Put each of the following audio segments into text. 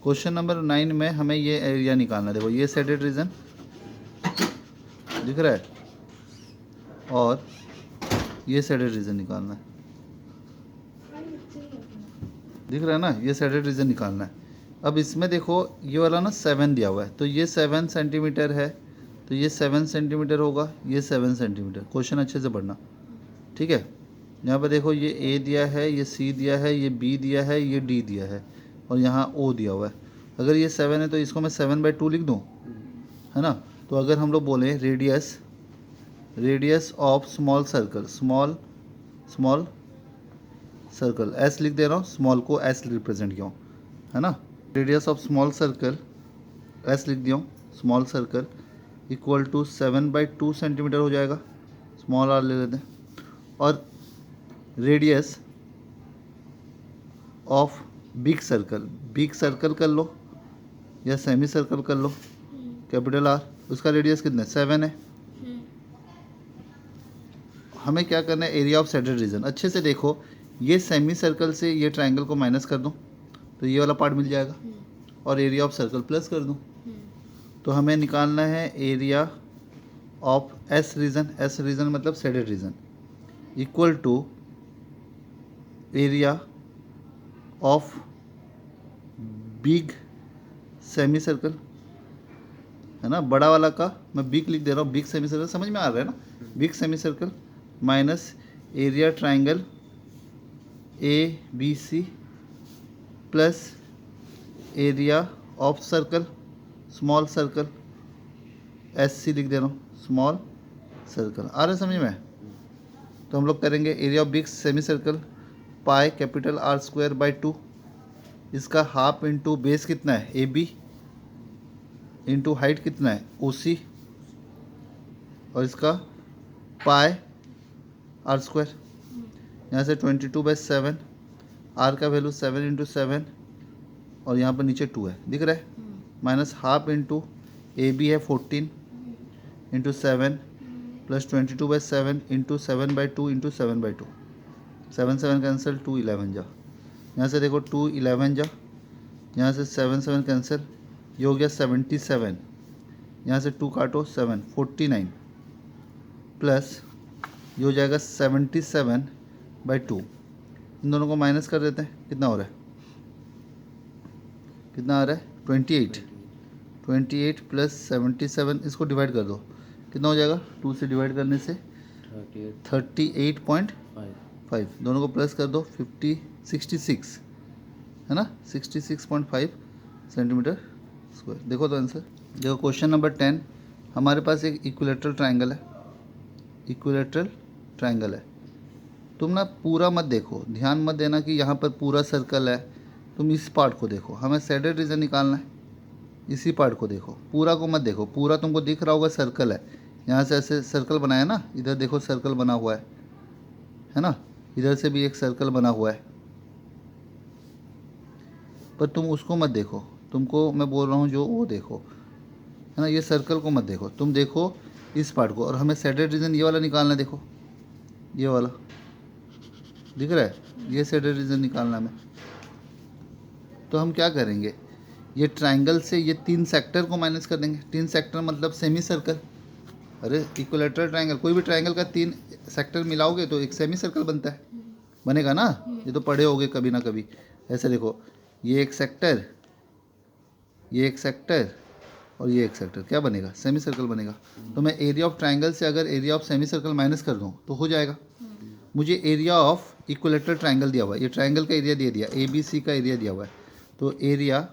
Question number 9 में हमें ये एरिया निकालना है। देखो ये शेडेड रीजन दिख रहा है और ये शेडेड रीजन निकालना है, दिख रहा है ना, ये शेडेड रीजन निकालना है। अब इसमें देखो ये वाला ना 7 दिया हुआ है, तो ये 7 सेंटीमीटर है, तो ये 7 सेंटीमीटर होगा, ये 7 सेंटीमीटर। क्वेश्चन अच्छे से पढ़ना, ठीक है। यहाँ पर देखो ये ए दिया है, ये सी दिया है, ये बी दिया है, ये डी दिया है और यहाँ ओ दिया हुआ है। अगर ये 7 है तो इसको मैं 7/2 लिख दूँ, है ना। तो अगर हम लोग बोलें radius of small circle, small circle, S लिख दे रहा हूँ, स्मॉल को एस रिप्रेजेंट किया हूँ, है ना। Radius of small circle S लिख दिया हूँ, small circle equal to 7/2 centimetre हो जाएगा, स्मॉल आर ले लेते हैं। और रेडियस ऑफ बिग सर्कल कर लो या सेमी सर्कल कर लो, कैपिटल आर, उसका रेडियस कितना है, 7 है। हमें क्या करना है, एरिया ऑफ शेडेड रीजन। अच्छे से देखो, ये सेमी सर्कल से ये ट्रायंगल को माइनस कर दूं तो ये वाला पार्ट मिल जाएगा और एरिया ऑफ सर्कल प्लस कर दूं तो हमें निकालना है एरिया ऑफ एस रीजन मतलब shaded region equal to area of big semicircle, है ना। बड़ा वाला का मैं बिग लिख दे रहा हूँ, बिग सेमी सर्कल, समझ में आ रहा है ना, big semicircle minus area triangle A B C plus area of circle small circle S C लिख दे रहा हूँ, स्मॉल सर्कल। आ रहा है समझ में। तो हम लोग करेंगे area of big semi circle pi capital R square by 2, इसका हाफ इंटू बेस कितना है ए बी इंटू हाइट कितना है ओ सी और इसका पाई आर स्क्वायर, यहाँ से 22/7, आर का वैल्यू 7 इंटू 7 और यहाँ पर नीचे 2 है, दिख रहा है, minus half into A B है 14 into 7 plus 22/7 into 7/2 into 7/2, 7 cancel, 2 11 जा, यहाँ से देखो 2 11 जा, यहाँ से 7 कैंसिल, ये हो गया 77, यहाँ से 2 काटो 7 49 प्लस ये हो जाएगा 77/2। इन दोनों को माइनस कर देते हैं, कितना हो रहा है, कितना आ रहा है 28 प्लस 77, इसको डिवाइड कर दो, कितना हो जाएगा, 2 से डिवाइड करने से 38.5, दोनों को प्लस कर दो 66, है ना, 66.5 सेंटीमीटर स्क्वायर। देखो तो आंसर। देखो क्वेश्चन नंबर 10, हमारे पास एक इक्विलेटरल ट्रायंगल है। तुम ना पूरा मत देखो, ध्यान मत देना कि यहाँ पर पूरा सर्कल है, तुम इस पार्ट को देखो, हमें शेडेड रीजन निकालना है, इसी पार्ट को देखो, पूरा को मत देखो। पूरा तुमको दिख रहा होगा सर्कल है, यहाँ से ऐसे सर्कल बनाया ना, इधर देखो सर्कल बना हुआ है ना, इधर से भी एक सर्कल बना हुआ है, पर तुम उसको मत देखो, तुमको मैं बोल रहा हूँ जो वो देखो, है ना, ये सर्कल को मत देखो, तुम देखो इस पार्ट को। और हमें शेडेड रीजन ये वाला निकालना है, देखो ये वाला दिख रहा है, ये शेडेड रीजन निकालना है हमें। तो हम क्या करेंगे, ये ट्रायंगल से ये 3 सेक्टर को माइनस कर देंगे। 3 सेक्टर मतलब सेमी सर्कल, अरे इक्विलेटरल ट्रायंगल, कोई भी ट्रायंगल का 3 सेक्टर मिलाओगे तो एक सेमी सर्कल बनता है, बनेगा ना, ये तो पढ़े होगे कभी ना कभी। ऐसे देखो, ये एक सेक्टर, ये एक सेक्टर और ये एक सेक्टर, क्या बनेगा, सेमी सर्कल बनेगा। तो मैं एरिया ऑफ ट्रायंगल से अगर area of semicircle minus कर दूँ तो हो जाएगा। मुझे एरिया ऑफ इक्विलेटरल ट्रायंगल दिया हुआ है, ये ट्रायंगल का एरिया दे दिया, ए बी सी का एरिया दिया हुआ है, तो एरिया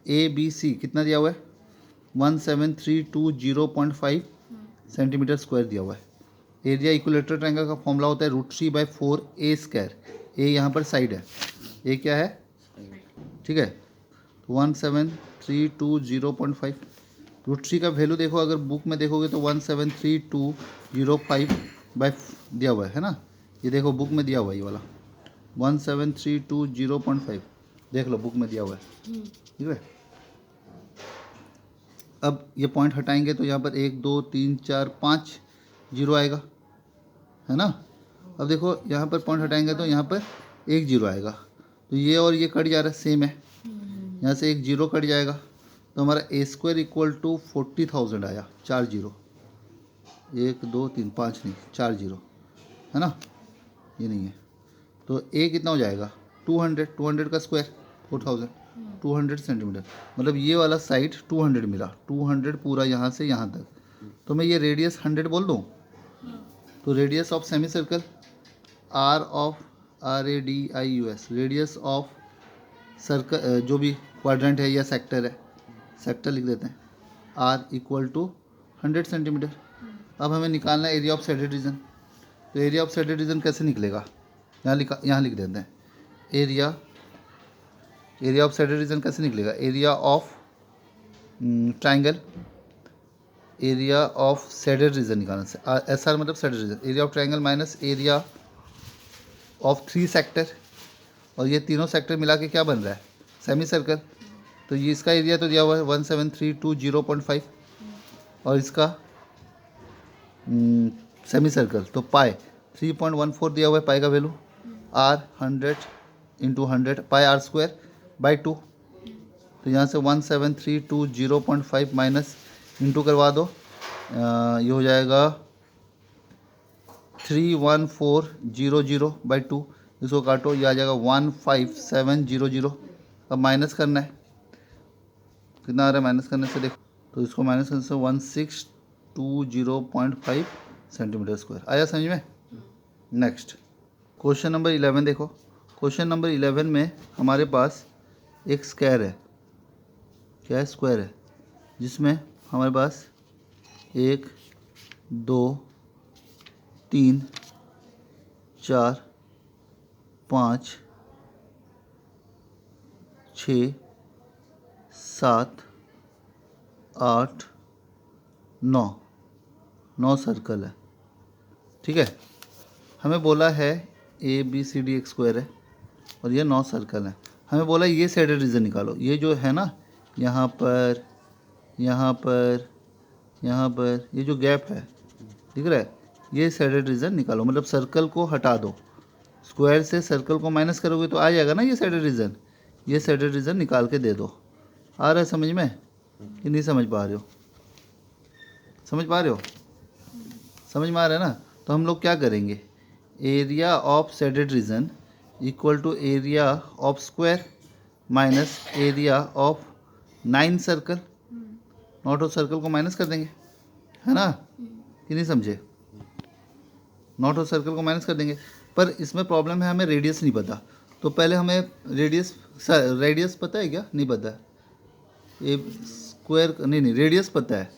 ए बी सी कितना दिया हुआ है 1732.05 सेंटीमीटर स्क्वायर दिया हुआ है। एरिया इक्विलेटरल ट्रायंगल का फॉर्मूला होता है √3/4 ए स्क्वायर, ए यहाँ पर साइड है, ए क्या है, ठीक है, 1732.05, √3 का वैल्यू देखो, अगर बुक में देखोगे तो 173205 बाई दिया हुआ है ना, ये देखो बुक में दिया हुआ है, ये वाला 1732.05 देख लो बुक में दिया हुआ है, ठीक है। अब ये पॉइंट हटाएंगे तो यहाँ पर 1 2 3 4 5 जीरो आएगा, है ना। अब देखो यहाँ पर पॉइंट हटाएंगे तो यहाँ पर 1 0 आएगा, तो ये और ये कट जा रहा है, सेम है। यहाँ से एक जीरो कट जाएगा तो हमारा ए स्क्वायर इक्वल टू 40,000 आया, 4 जीरो, 1 2 3 5 नहीं 4 जीरो है ना, ये नहीं है। तो ए कितना हो जाएगा 200, 200 का स्क्वायर 4000, 200 सेंटीमीटर, मतलब ये वाला साइड 200 मिला, 200 पूरा यहाँ से यहाँ तक। तो मैं ये रेडियस 100 बोल दूँ, तो radius of semicircle R of RADIUS, radius of circle जो भी क्वाड्रेंट है या सेक्टर है, सेक्टर लिख देते हैं, आर इक्वल टू 100 सेंटीमीटर। अब हमें निकालना है एरिया ऑफ सेडेड रीजन। तो एरिया ऑफ सेडेड रीजन कैसे निकलेगा, यहाँ लिख देते हैं, एरिया ऑफ सेडेड रीजन कैसे निकलेगा, area of triangle, area of shaded reason निकालना से, SR मतलब shaded region, area of triangle minus area of 3 sector, और ये तीनों सेक्टर मिला के क्या बन रहा है सेमी सर्कल। तो ये इसका एरिया तो दिया हुआ है 17320.5, और इसका सेमी सर्कल तो पाई 3.14 दिया हुआ है, पाई का value, R 100 into 100 pi R square by 2। तो यहाँ से 17320.5 माइनस इंटू करवा दो, ये हो जाएगा 31400 बाई 2, इसको काटो, ये आ जाएगा 15700। अब माइनस करना है, कितना आ रहा है माइनस करने से, देखो तो इसको माइनस करने से 1620.5 सेंटीमीटर स्क्वायर आया समझ में। नेक्स्ट क्वेश्चन नंबर 11 देखो, क्वेश्चन नंबर 11 में हमारे पास एक स्क्वायर है, क्या है स्क्वायर है, जिसमें हमारे पास 1 2 3 4 5 6 7 8 9 सर्कल है, ठीक है। हमें बोला है ABCD एक स्क्वायर है और ये 9 सर्कल है। हमें बोला ये सेडेड रीजन निकालो, ये जो है ना यहाँ पर यहाँ पर यहाँ पर ये जो गैप है दिख रहा है, ये सेडेड रीजन निकालो, मतलब सर्कल को हटा दो, स्क्वायर से सर्कल को माइनस करोगे तो आ जाएगा ना ये सेडेड रीजन, ये सेडेड रीजन निकाल के दे दो। आ रहा है समझ में कि नहीं समझ पा रहे हो, समझ पा रहे हो, समझ में आ रहा है ना। तो हम लोग क्या करेंगे, area of shaded region equal to area of square minus area of 9 circle, not of circle को माइनस कर देंगे, है ना कि नहीं समझे, नॉट ऑफ सर्कल को माइनस कर देंगे। पर इसमें प्रॉब्लम है, हमें रेडियस नहीं पता, तो पहले हमें रेडियस पता है क्या, नहीं पता है, ए स्क्वायर नहीं रेडियस पता है,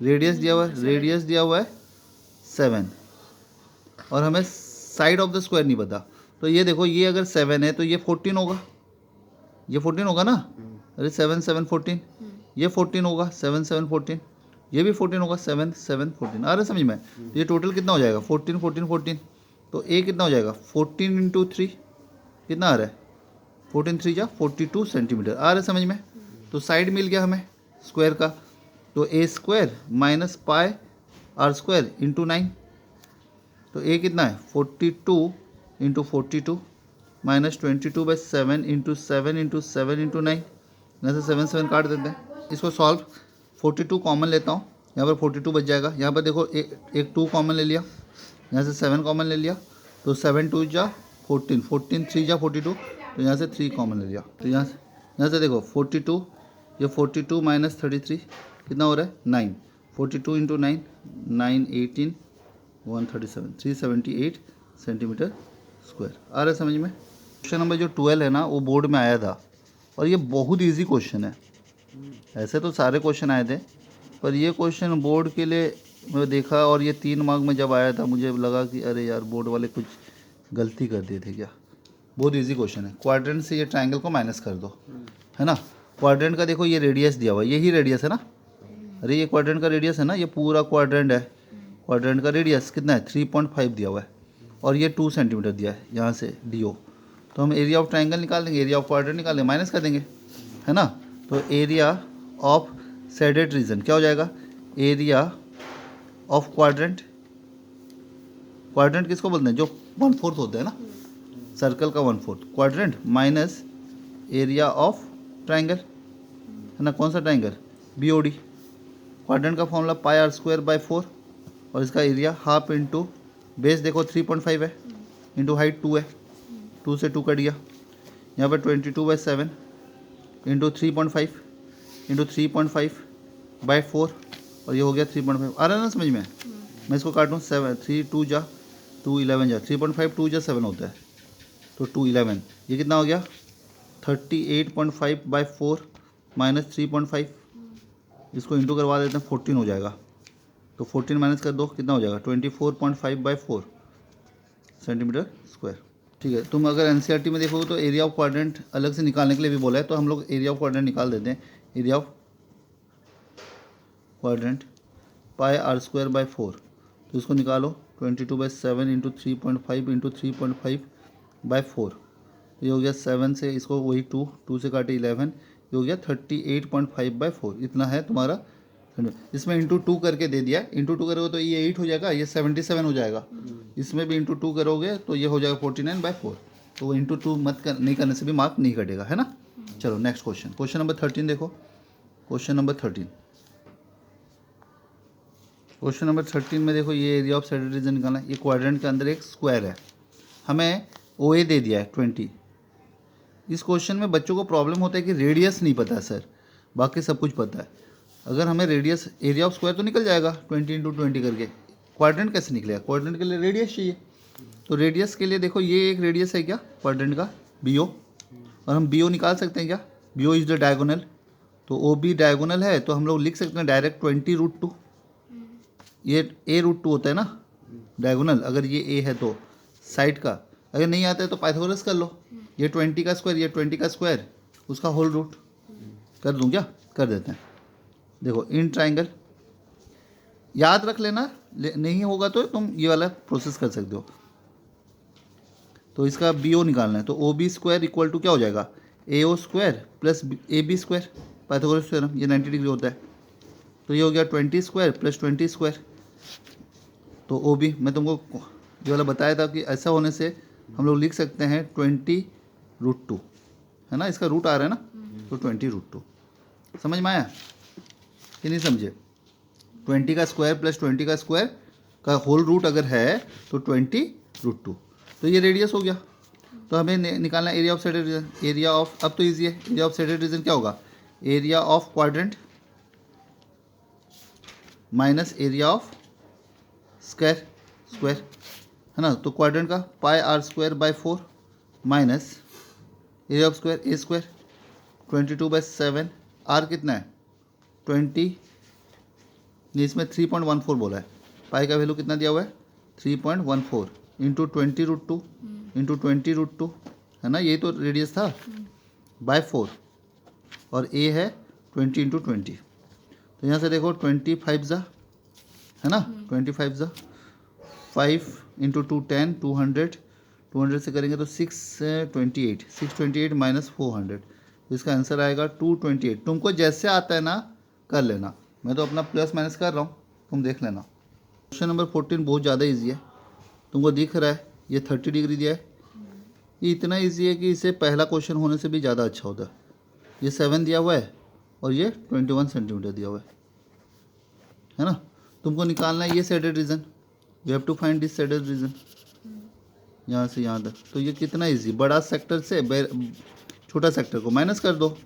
रेडियस दिया हुआ है 7, और हमें साइड ऑफ द स्क्वायर नहीं पता। तो ये देखो, ये अगर 7 है तो ये 14 होगा, ये 14 होगा ना, अरे 7 7 14, ये 14 होगा, 7 7 14, ये भी 14 होगा, 7 7 14। आ रहा है समझ में। तो ये टोटल कितना हो जाएगा 14 14 14, तो ए कितना हो जाएगा 14 इंटू 3, कितना आ रहा है 14 3 जा 42 सेंटीमीटर। आ रहा है समझ में। तो साइड मिल गया हमें स्क्वायर का, तो A square minus pi R square into 9, तो ए कितना है 42 into 42 minus 22/7 into 7 into 7 into 9, यहाँ से 7 7 काट देते हैं। इसको सॉल्व, 42 कॉमन लेता हूँ, यहाँ पर 42 बच जाएगा। यहाँ पर देखो एक 2 कॉमन ले लिया, यहाँ से 7 कॉमन ले लिया, तो 7 2 जा 14, 14 3 जा 42, तो यहाँ से 3 कॉमन ले लिया। तो यहाँ से देखो 42, ये 42 माइनस 33 कितना हो रहा है 9, 42 इंटू 9 9 18 137 378 सेंटीमीटर स्क्वायर। आ रहा है समझ में। क्वेश्चन नंबर जो 12 है ना, वो बोर्ड में आया था और ये बहुत इजी क्वेश्चन है। ऐसे तो सारे क्वेश्चन आए थे, पर ये क्वेश्चन बोर्ड के लिए मैं देखा, और ये 3 मार्क में जब आया था मुझे लगा कि अरे यार बोर्ड वाले कुछ गलती कर दिए थे क्या। बहुत इजी क्वेश्चन है। क्वाड्रेंट से ये ट्रायंगल को माइनस कर दो, है ना। क्वाड्रेंट का देखो ये रेडियस दिया हुआ है, यही रेडियस है ना, अरे ये क्वाड्रेंट का रेडियस है ना, ये पूरा क्वाड्रेंट है। क्वाड्रेंट का रेडियस कितना है 3.5 दिया हुआ है, और ये 2 सेंटीमीटर दिया है यहाँ से DO। तो हम एरिया ऑफ ट्रायंगल निकाल देंगे, एरिया ऑफ क्वाड्रेंट निकाल देंगे, माइनस कर देंगे, है ना। तो एरिया ऑफ सेडेड रीजन क्या हो जाएगा, एरिया ऑफ क्वाड्रेंट, क्वाड्रेंट किसको बोलते हैं जो 1/4 होता है ना, सर्कल का 1/4 quadrant, minus area of triangle है ना, कौन सा ट्राइंगल, BOD। क्वाड्रेंट का formula pi R square by 4 और इसका एरिया हाफ इंटू बेस देखो 3.5 है इंटू हाइट 2 है, 2 से 2 कट गया, यहाँ पर 22/7 इंटू 3.5 इंटू 3.5/4 और ये हो गया 3.5। आ रहा है ना समझ में? मैं इसको काटूँ 7 3 2 जा 2 11 जा 3.5 2 जा 7 होता है तो 2 11, ये कितना हो गया 38.5/4 माइनस 3.5, इसको इंटू करवा देते हैं 14 हो जाएगा, तो 14 माइनस कर दो कितना हो जाएगा 24.5/4 सेंटीमीटर स्क्वायर। ठीक है, तुम अगर NCERT में देखोगे तो एरिया ऑफ क्वाड्रेंट अलग से निकालने के लिए भी बोला है, तो हम लोग एरिया ऑफ क्वाड्रेंट निकाल देते हैं। Area of quadrant pi R square by 4, तो इसको निकालो 22/7 इंटू 3.5 इंटू 3.5/4, ये हो गया 7 से इसको वही 2 से काटे 11, ये हो गया 38.5/4, इतना है तुम्हारा। इसमें इंटू 2 करके दे दिया, इंटू 2 करोगे तो ये 8 हो जाएगा, ये 77 हो जाएगा, इसमें भी इंटू 2 करोगे तो ये हो जाएगा 49/4, तो वो इंटू 2 नहीं करने से भी मार्क नहीं कटेगा, है ना। चलो नेक्स्ट क्वेश्चन, क्वेश्चन नंबर 13 देखो। क्वेश्चन नंबर 13 में देखो, ये एरिया ऑफ सेडेड रीजन निकालना है। ये क्वाड्रेंट के अंदर एक स्क्वायर है, हमें OA दे दिया है 20। इस क्वेश्चन में बच्चों को प्रॉब्लम होता है कि रेडियस नहीं पता है सर, बाकी सब कुछ पता है। अगर हमें रेडियस एरिया ऑफ स्क्वायर तो निकल जाएगा 20 × 20 करके, क्वाड्रेंट कैसे निकलेगा? क्वाड्रेंट के लिए रेडियस चाहिए, तो रेडियस के लिए देखो ये एक रेडियस है क्या क्वाड्रेंट का, BO, और हम BO निकाल सकते हैं क्या, BO इज द डायगोनल, तो OB डायगोनल है तो हम लोग लिख सकते हैं डायरेक्ट 20√2, ये A√2 होता है ना डायगोनल, अगर ये A है तो साइड का, अगर नहीं आता है तो पाइथागोरस कर लो, ये 20 का स्क्वायर, ये 20 का स्क्वायर, उसका होल रूट कर दूं क्या, कर देते हैं। देखो इन ट्राइंगल याद रख लेना, नहीं होगा तो तुम ये वाला प्रोसेस कर सकते हो। तो इसका BO निकालना है, तो OB स्क्वायर इक्वल टू क्या हो जाएगा, AO square plus AB square, Pythagoras theorem, ये 90 डिग्री होता है, तो ये हो गया 20 स्क्वायर प्लस 20 स्क्वायर। तो OB मैं तुमको ये वाला बताया था कि ऐसा होने से हम लोग लिख सकते हैं 20√2, है ना, इसका रूट आ रहा है ना, तो 20√2। समझ में आया कि नहीं समझे? 20 का स्क्वायर प्लस 20 का स्क्वायर का होल रूट अगर है तो 20√2, तो ये रेडियस हो गया। तो हमें निकालना area of shaded reason, area of, अब तो ईजी है, एरिया ऑफ सेडेड रीजन क्या होगा, area of quadrant minus area of square, है ना, तो क्वाड्रेंट का pi R square by 4 minus area of square A square 22/7, R कितना है 20, इसमें 3.14 बोला है, पाई का वैल्यू कितना दिया हुआ है 3.14 इंटू 20√2 इंटू 20√2, है ना, यही तो रेडियस था, बाय 4, और A है 20 इंटू 20, तो यहाँ से देखो 25 ज़ा, है ना, 25 ज़ा 5 इंटू 2 10, 200 से करेंगे तो 628 माइनस 400, तो इसका आंसर आएगा 228। तुमको जैसे आता है ना कर लेना, मैं तो अपना प्लस माइनस कर रहा हूँ, तुम देख लेना। क्वेश्चन नंबर 14 बहुत ज़्यादा इजी है, तुमको दिख रहा है ये 30 डिग्री दिया है, ये इतना इजी है कि इसे पहला क्वेश्चन होने से भी ज़्यादा अच्छा होता है। ये 7 दिया हुआ है और ये 21 सेंटीमीटर दिया हुआ है ना, तुमको निकालना है ये shaded region, you have to find this shaded region, यहाँ से यहाँ तक। तो ये कितना इजी, बड़ा सेक्टर से छोटा सेक्टर को माइनस कर दो,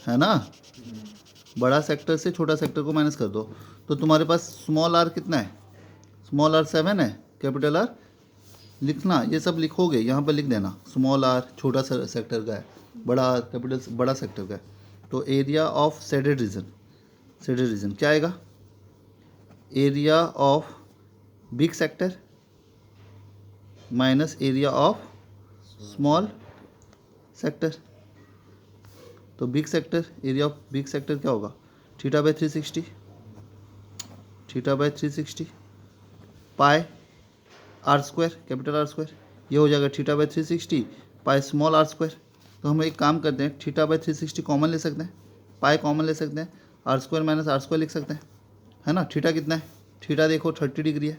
है ना, बड़ा सेक्टर से छोटा सेक्टर को माइनस कर दो, तो तुम्हारे पास स्मॉल r कितना है, स्मॉल r 7 है, कैपिटल R लिखना, ये सब लिखोगे यहाँ पर लिख देना, स्मॉल r छोटा सेक्टर का है, बड़ा R कैपिटल बड़ा सेक्टर का है। तो एरिया ऑफ सेडेड रीजन क्या आएगा, area of big sector minus area of small sector, तो big sector, area of big sector क्या होगा, θ/360 pi R square, capital R square, ये हो जाएगा θ/360 पाई स्मॉल r स्क्वायर। तो हम एक काम करते हैं, θ/360 कॉमन ले सकते हैं, पाई कॉमन ले सकते हैं, R square minus R square लिख सकते हैं, है ना। थीटा कितना है, थीटा देखो 30 डिग्री है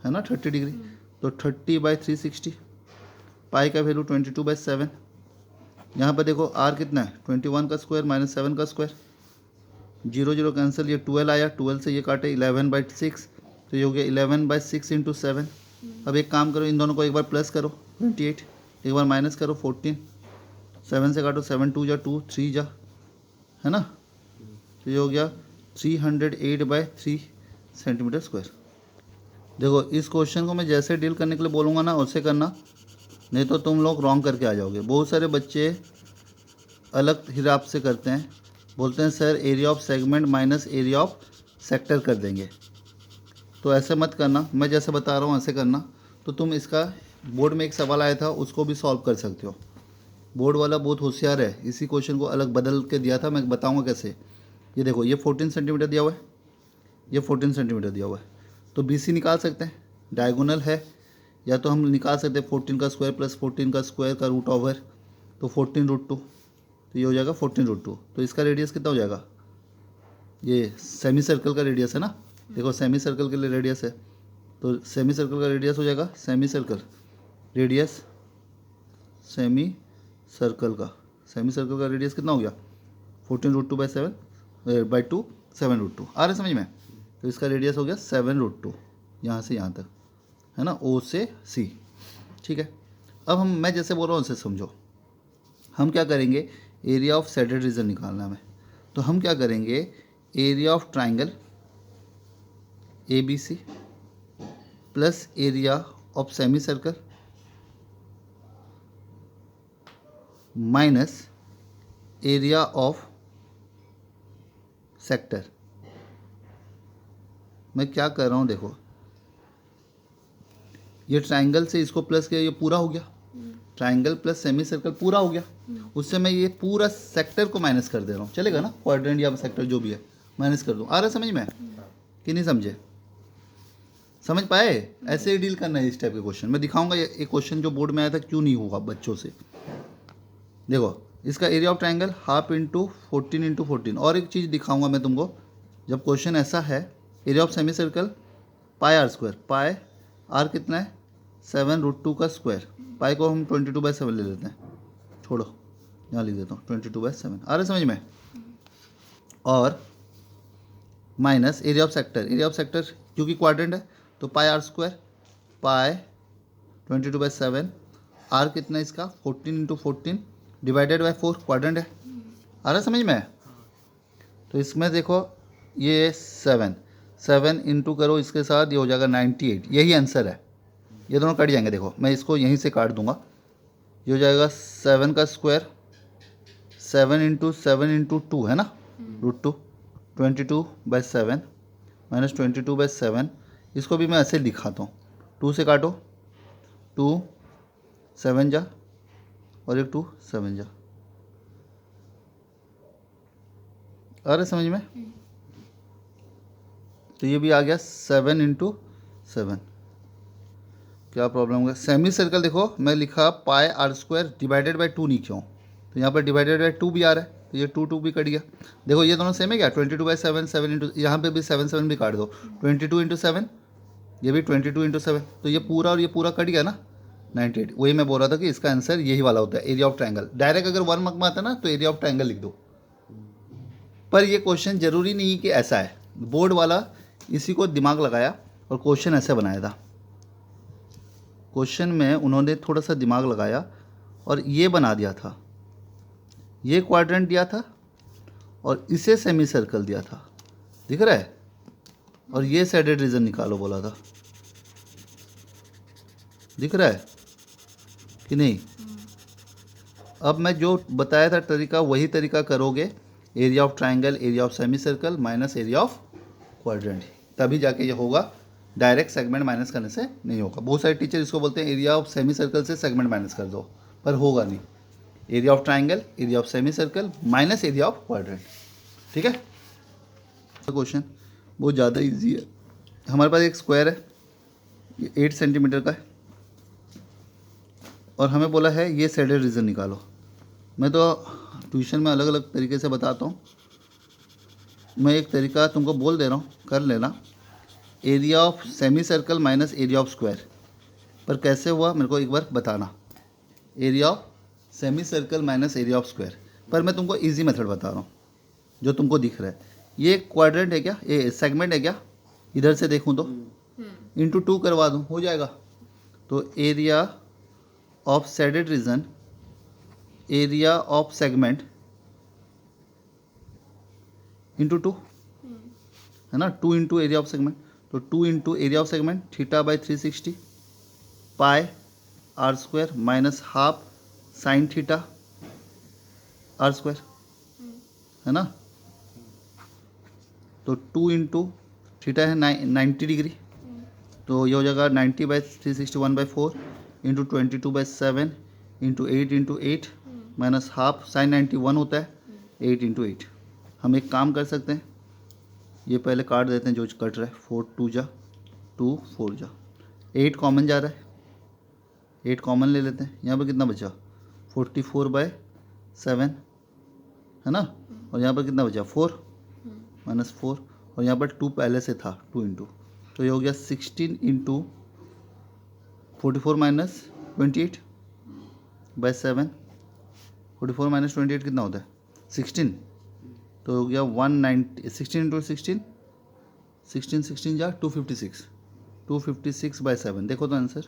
ना, 30 डिग्री, तो 30/360, पाई का वैल्यू 22/7, यहाँ पर देखो r कितना है 21 का स्क्वायर माइनस 7 का स्क्वायर, 0 0 कैंसिल, ये 12 आया, 12 से ये काटे 11/6, तो ये हो गया 11/6 इंटू 7। अब एक काम करो, इन दोनों को एक बार प्लस करो 28, एक बार माइनस करो 14, 7 से काटो 7 2 जा 2, 3 जा, है ना, तो ये हो गया 308/3 सेंटीमीटर स्क्वायर। देखो इस क्वेश्चन को मैं जैसे डील करने के लिए बोलूँगा ना वैसे करना, नहीं तो तुम लोग रॉन्ग करके आ जाओगे। बहुत सारे बच्चे अलग हिसाब से करते हैं, बोलते हैं sir area of segment minus area of sector कर देंगे, तो ऐसे मत करना, मैं जैसे बता रहा हूँ ऐसे करना। तो तुम इसका बोर्ड में एक सवाल आया था उसको भी सॉल्व कर सकते हो। बोर्ड वाला बहुत होशियार है, इसी क्वेश्चन को अलग बदल के दिया था, मैं बताऊँगा कैसे। ये देखो ये 14 सेंटीमीटर दिया हुआ है, ये 14 सेंटीमीटर दिया हुआ है, तो BC निकाल सकते हैं, डायगोनल है, या तो हम निकाल सकते हैं 14 का स्क्वायर प्लस 14 का स्क्वायर का रूट ओवर, तो 14√2, तो ये हो जाएगा 14√2। तो इसका रेडियस कितना हो जाएगा, ये सेमी सर्कल का रेडियस है ना, देखो सेमी सर्कल के लिए रेडियस है, तो सेमी सर्कल का रेडियस हो जाएगा, semi circle radius, semi circle का रेडियस कितना हो गया 14√2/7 7√2। आ रहा है समझ में, तो इसका रेडियस हो गया 7√2 यहाँ से यहाँ तक, है ना, O से C। ठीक है, अब मैं जैसे बोल रहा हूँ उसे समझो। हम क्या करेंगे, एरिया ऑफ सेडेड रीजन निकालना है हमें, तो हम क्या करेंगे, area of triangle ABC plus area of semicircle minus area of sector. मैं क्या कर रहा हूँ देखो, ये ट्राइंगल से इसको प्लस किया, ये पूरा हो गया, ट्राइंगल प्लस सेमी सर्कल पूरा हो गया, उससे मैं ये पूरा सेक्टर को माइनस कर दे रहा हूँ, चलेगा ना, क्वाड्रेंट या सेक्टर जो भी है माइनस कर दूँ। आ रहा है समझ में कि नहीं समझे, समझ पाए, ऐसे ही डील करना है इस टाइप के क्वेश्चन। मैं दिखाऊंगा ये एक क्वेश्चन जो बोर्ड में आया था क्यों नहीं होगा बच्चों से। देखो इसका area of triangle half into 14 और एक चीज़ दिखाऊंगा मैं तुमको, जब क्वेश्चन ऐसा है, area of semicircle πr², pi R कितना है 7√2 का स्क्वायर, पाई को हम 22/7 ले लेते हैं, छोड़ो यहाँ लिख देता हूँ 22/7। आ रहा समझ में, और माइनस एरिया ऑफ सेक्टर क्योंकि क्वाड्रेंट है तो πr², पाई 22/7, आर कितना है इसका 14 डिवाइडेड बाय 4, क्वाड्रेंट है। आ रहा समझ में, तो इसमें देखो ये 7 इंटू करो इसके साथ, ये हो जाएगा 98, यही आंसर है, ये दोनों कट जाएंगे। देखो मैं इसको यहीं से काट दूंगा, ये हो जाएगा 7 का स्क्वायर, 7 इंटू है ना √2, 22/7 माइनस 22/7, इसको भी मैं ऐसे दिखाता हूँ, 2 से काटो, 2 7 जा और एक 2 7 जा। आ रहा समझ में, तो ये भी आ गया 7 इंटू 7। क्या प्रॉब्लम होगा, सेमी सर्कल देखो मैं लिखा πr² डिवाइडेड बाय 2 नहीं क्यों, तो यहाँ पर डिवाइडेड बाय 2 भी आ रहा है, तो ये 2 भी कट गया। देखो ये दोनों सेम है क्या, 22/7, 7 इंटू, यहाँ पर भी 7 भी काट दो, 22 × 7, ये भी 22 × 7, तो ये पूरा और ये पूरा कट गया ना 98। वही मैं बोल रहा था कि इसका आंसर यही वाला होता है, एरिया ऑफ ट्राइंगल। डायरेक्ट अगर 1 मार्क में आता ना तो एरिया ऑफ ट्राइंगल लिख दो, पर ये क्वेश्चन जरूरी नहीं कि ऐसा है, बोर्ड वाला इसी को दिमाग लगाया और क्वेश्चन ऐसे बनाया था। क्वेश्चन में उन्होंने थोड़ा सा दिमाग लगाया और ये बना दिया था, ये क्वाड्रेंट दिया था और इसे सेमी सर्कल दिया था, दिख रहा है, और ये सेडेड रीजन निकालो बोला था, दिख रहा है कि नहीं। अब मैं जो बताया था तरीका वही तरीका करोगे, area of triangle, area of semicircle minus area of quadrant, तभी जाके ये होगा, डायरेक्ट सेगमेंट माइनस करने से नहीं होगा। बहुत सारे टीचर इसको बोलते हैं एरिया ऑफ सेमी सर्कल से सेगमेंट माइनस कर दो, पर होगा नहीं, area of triangle, area of semicircle minus area of quadrant. ठीक है, क्वेश्चन बहुत ज़्यादा इजी है। हमारे पास एक स्क्वायर है, ये 8 सेंटीमीटर का है, और हमें बोला है ये सेडेड रीजन निकालो। मैं तो ट्यूशन में अलग अलग तरीके से बताता हूँ, मैं एक तरीका तुमको बोल दे रहा हूँ, कर लेना। Area of semicircle minus area of square, पर कैसे हुआ मेरे को एक बार बताना। Area of semicircle minus area of square. पर मैं तुमको इजी मेथड बता रहा हूँ जो तुमको दिख रहा है। ये क्वाड्रेंट है क्या, ये सेगमेंट है क्या, इधर से देखूँ तो इंटू 2 करवा दूँ, हो जाएगा। तो area of shaded region, area of segment into 2 है ना, 2 इंटू एरिया ऑफ सेगमेंट। तो 2 into area of segment theta by 360 pi R square minus half sine theta R square, है ना। तो 2 इंटू थीटा है 90 डिग्री, तो ये हो जाएगा 90 by 360 1/4 into 22/7 into 8 into 8 minus half sign 91 होता है 8 इंटू 8। हम एक काम कर सकते हैं, ये पहले काट देते हैं जो कट रहा है, 4 2 जा 2 4 जा 8 कॉमन जा रहा है, 8 कॉमन ले लेते हैं। यहाँ पर कितना बचा 44/7 है ना, और यहाँ पर कितना बचा 4 माइनस 4, और यहाँ पर 2 पहले से था 2 इंटू, तो ये हो गया 16 इंटू 44 माइनस 28/7। 44 माइनस 28 कितना होता है 16, तो हो गया 190, 16 इंटू 16 जा 256/7। देखो तो आंसर